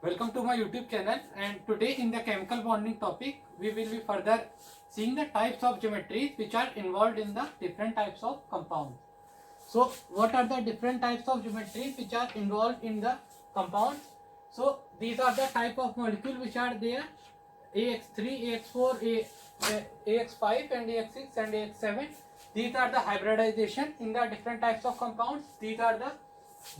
Welcome to my YouTube channel, and today in the chemical bonding topic we will be further seeing the types of geometries which are involved in the different types of compounds. So what are the different types of geometries which are involved in the compounds? So these are the type of molecule which are there: AX3, AX4, AX5 and AX6 and AX7. These are the hybridization in the different types of compounds. These are the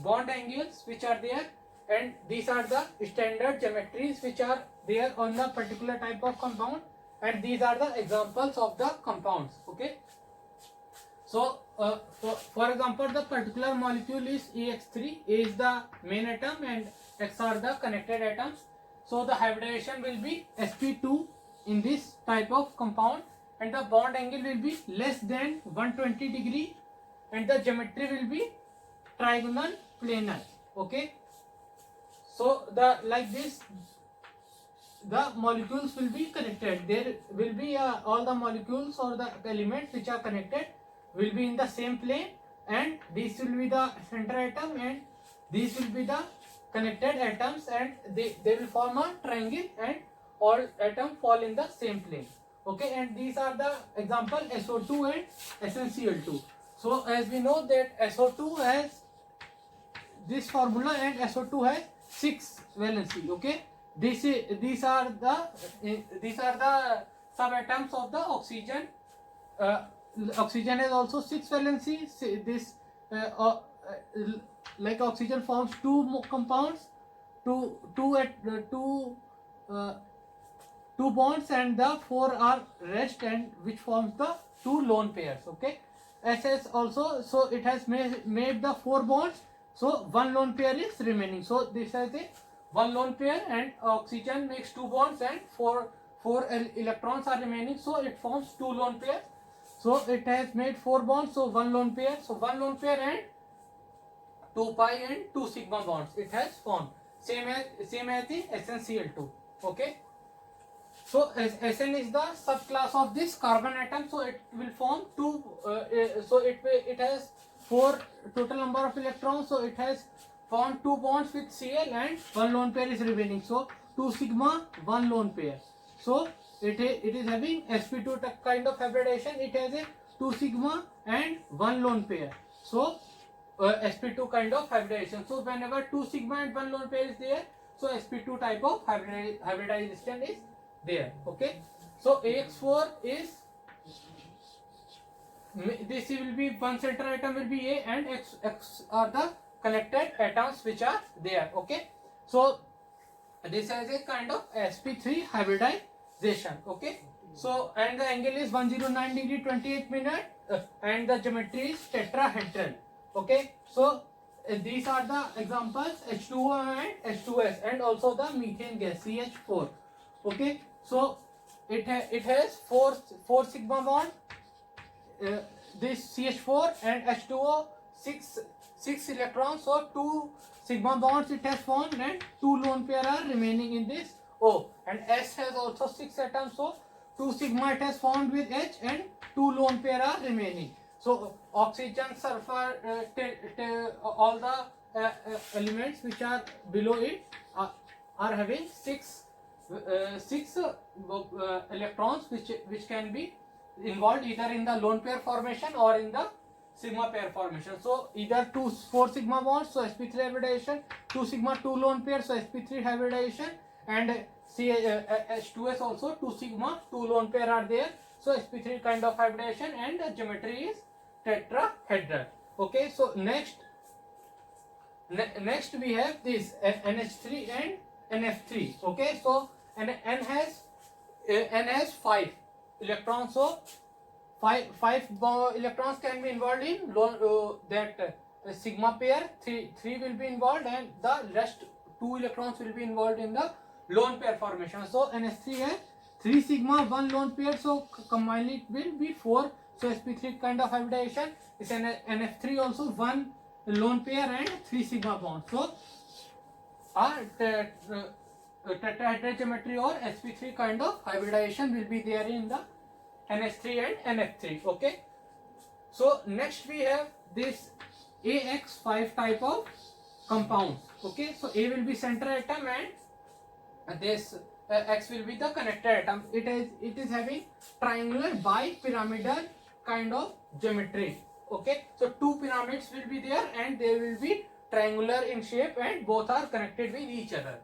bond angles which are there, and these are the standard geometries which are there on the particular type of compound, and these are the examples of the compounds. Okay, so for example, the particular molecule is AX3. A is the main atom and X are the connected atoms. So the hybridization will be sp2 in this type of compound, and the bond angle will be less than 120 degree, and the geometry will be trigonal planar. Okay, so the like this the molecules will be connected. There will be all the molecules or the elements which are connected will be in the same plane, and this will be the center atom and these will be the connected atoms, and they will form a triangle and all atoms fall in the same plane. Okay, and these are the example SO2 and SnCl2. So as we know that SO2 has this formula and SO2 has 6 valency. Okay, these are the subatoms of the oxygen. Oxygen has also 6 valency. This like oxygen forms two compounds, two bonds, and the 4 are rest, and which forms the 2 lone pairs. Okay, SS also, so it has made the 4 bonds, so 1 lone pair is remaining. So this has a 1 lone pair, and oxygen makes 2 bonds and 4 electrons are remaining, so it forms 2 lone pairs. So it has made 4 bonds, so 1 lone pair. So 1 lone pair and 2 pi and 2 sigma bonds it has formed, same as the SnCl2. Okay, so Sn is the subclass of this carbon atom, so it will form 2 so it has 4 total number of electrons, so it has formed 2 bonds with Cl and 1 lone pair is remaining, so 2 sigma 1 lone pair. So it is having sp2 kind of hybridization. It has a 2 sigma and 1 lone pair, so sp2 kind of hybridization. So whenever 2 sigma and 1 lone pair is there, so sp2 type of hybridization is there. Okay, so AX4 is, this will be one center atom will be A, and X are the connected atoms which are there. Okay, so this has a kind of sp3 hybridization. Okay, so and the angle is 109 degree 28 minute, and the geometry is tetrahedral. Okay, so these are the examples H2O and H2S, and also the methane gas CH4. Okay, so it has 4 sigma bond, this CH4, and H2O 6 electrons, so 2 sigma bonds it has formed, and 2 lone pair are remaining in this O, and S has also 6 atoms, so 2 sigma it has formed with H, and 2 lone pair are remaining. So oxygen, sulfur, all the elements which are below it are having 6 electrons which can be involved either in the lone pair formation or in the sigma pair formation. So either 4 sigma bonds, so sp3 hybridization, 2 sigma 2 lone pair, so sp3 hybridization, and H2S also 2 sigma 2 lone pair are there, so sp3 kind of hybridization, and the geometry is tetrahedral. Okay, so next we have this NH3 and NF3. Okay, so N has 5 electrons, so 5 electrons can be involved in that sigma pair. 3 will be involved, and the rest 2 electrons will be involved in the lone pair formation. So NH3 has 3 sigma 1 lone pair, so combined it will be 4, so sp3 kind of hybridization. Is NF3 also 1 lone pair and 3 sigma bonds, so tetrahedral geometry or sp3 kind of hybridization will be there in the NH3 and NF3. Okay, so next we have this AX5 type of compounds. Okay, so A will be center atom and this X will be the connected atom. It is having triangular bipyramidal kind of geometry. Okay, so two pyramids will be there and they will be triangular in shape and both are connected with each other.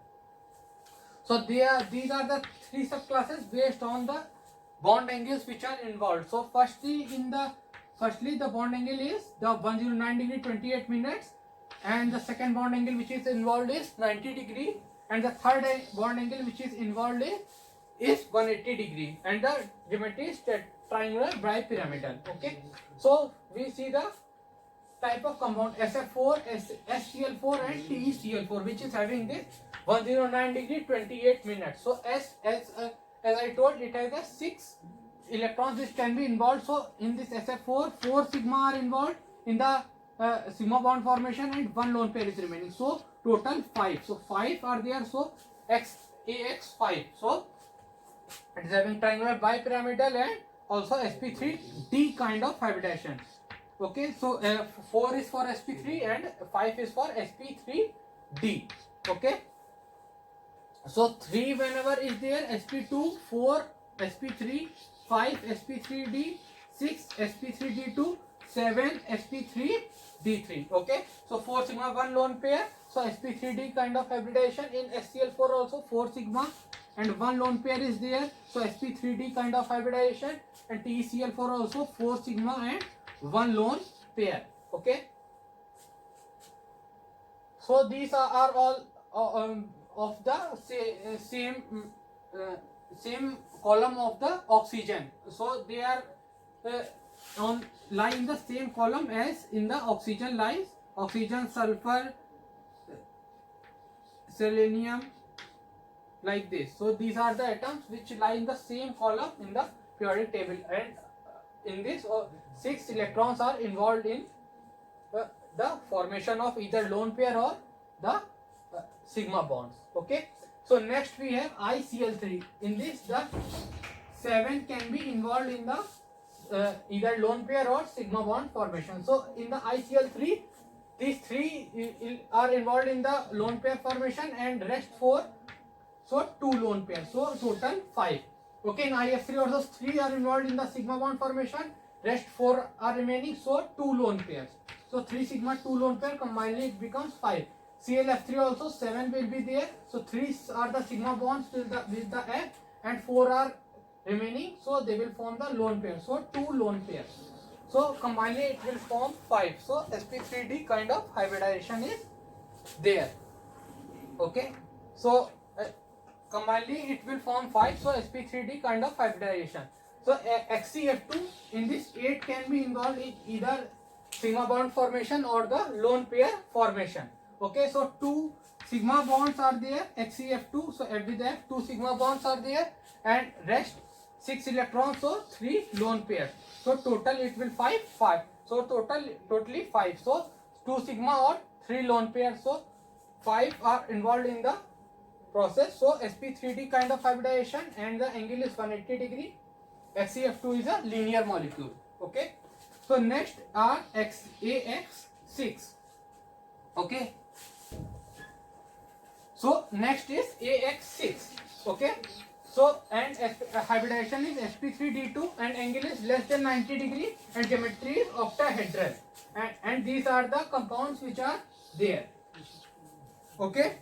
So these are the three subclasses based on the bond angles which are involved. So firstly the bond angle is the 109 degree 28 minutes, and the second bond angle which is involved is 90 degree, and the third bond angle which is involved is 180 degree, and the geometry is triangular bipyramidal. Okay, so we see the type of compound SF4, SCl4 and TeCl4 which is having this 109 degree 28 minutes. So as I told, it has a 6 electrons which can be involved. So in this SF4, 4 sigma are involved in the sigma bond formation and 1 lone pair is remaining. So total 5. So 5 are there. So AX5. So it is having triangular bipyramidal and also sp3d kind of hybridization. Okay, so 4 is for sp3 and 5 is for sp3d. Okay, so 3 whenever is there, sp2, 4 sp3, 5 sp3d, 6 sp3d2, 7 sp3d3. Okay, so 4 sigma 1 lone pair. So sp3d kind of hybridization. In SCl4 also 4 sigma and 1 lone pair is there. So sp3d kind of hybridization. And TeCl4 also 4 sigma and 1 lone pair. Okay, so these are all of the same column of the oxygen. So they are lie in the same column as in the oxygen lies. Oxygen, sulfur, selenium, like this. So these are the atoms which lie in the same column in the periodic table, and in this 6 electrons are involved in the formation of either lone pair or the sigma bonds. Okay, so next we have ICl3. In this the 7 can be involved in the either lone pair or sigma bond formation. So in the ICl3, these 3 are involved in the lone pair formation and rest 4, so 2 lone pairs, so total 5. Okay, in IF3 also 3 are involved in the sigma bond formation, rest 4 are remaining, so 2 lone pairs. So 3 sigma 2 lone pair combined it becomes 5. ClF3 also 7 will be there, so 3 are the sigma bonds with the F and 4 are remaining, so they will form the lone pair, so 2 lone pairs. So combined it will form 5. So sp3d kind of hybridization is there. Okay, so combined it will form 5. So sp3d kind of hybridization. So XCF2 in this 8 can be involved in either sigma bond formation or the lone pair formation. Okay, so 2 sigma bonds are there, XCF2. So with F 2 sigma bonds are there and rest 6 electrons, so 3 lone pairs. So total it will 5. So totally 5. So 2 sigma or 3 lone pairs. So 5 are involved in the process. So sp3d kind of hybridization and the angle is 180 degree. XCF2 is a linear molecule. Okay, so next are AX6. Okay, so next is AX6. Okay, so and hybridization is sp3d2 and angle is less than 90 degree and geometry is octahedral, and these are the compounds which are there. Okay,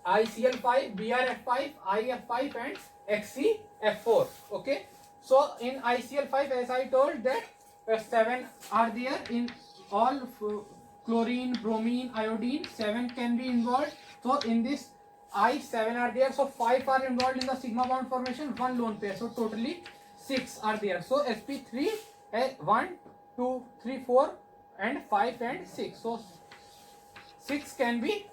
ICl5, BrF5, IF5 and XCF4. Okay, so in ICl5, as I told that 7 are there in all chlorine, bromine, iodine, 7 can be involved. So in this I7 are there, so 5 are involved in the sigma bond formation, 1 lone pair, so totally 6 are there. So sp3 1, 2, 3, 4 and 5 and 6. So 6 can be,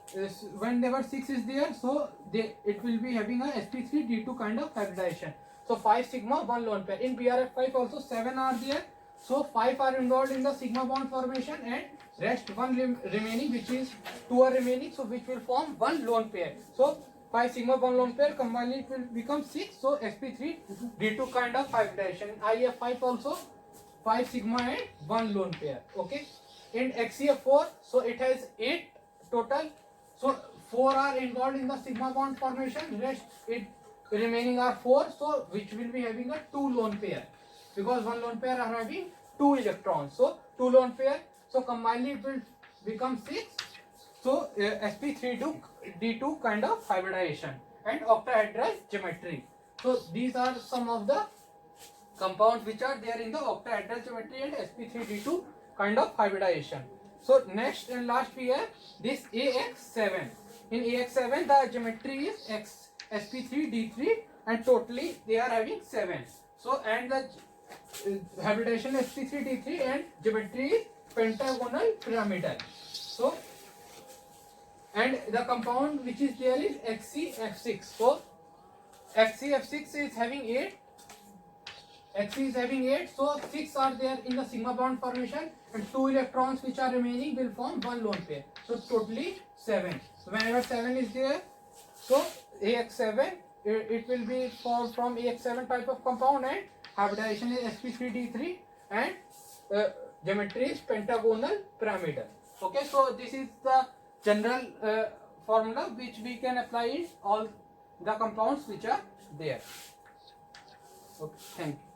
whenever 6 is there, so it will be having a sp3d2 kind of hybridization. So 5 sigma 1 lone pair. In BrF5 also 7 are there, so 5 are involved in the sigma bond formation and rest 1 remaining, which is 2 are remaining, so which will form 1 lone pair. So 5 sigma 1 lone pair combined it will become 6. So sp3d2 kind of hybridization. In IF5 also 5 sigma and 1 lone pair. Okay, in XCF4, so it has 8 total, so 4 are involved in the sigma bond formation, rest it remaining are 4, so which will be having a 2 lone pair, because one lone pair are having 2 electrons, so 2 lone pair, so combinedly it will become 6. So sp3d2 kind of hybridization and octahedral geometry. So these are some of the compounds which are there in the octahedral geometry and sp3d2 kind of hybridization. So next and last we have this AX7. In AX7 the geometry is sp3d3 and totally they are having 7. So and the hybridization sp3d3 and geometry is pentagonal pyramidal. So and the compound which is there is XeF6. So XeF6 is having 8. Xe is having 8, so 6 are there in the sigma bond formation and 2 electrons which are remaining will form one lone pair. So totally 7. So whenever 7 is there, so AX7 it will be formed from AX7 type of compound and hybridization is sp3d3 and geometry is pentagonal pyramidal. Okay, so this is the general formula which we can apply in all the compounds which are there. Okay, thank you.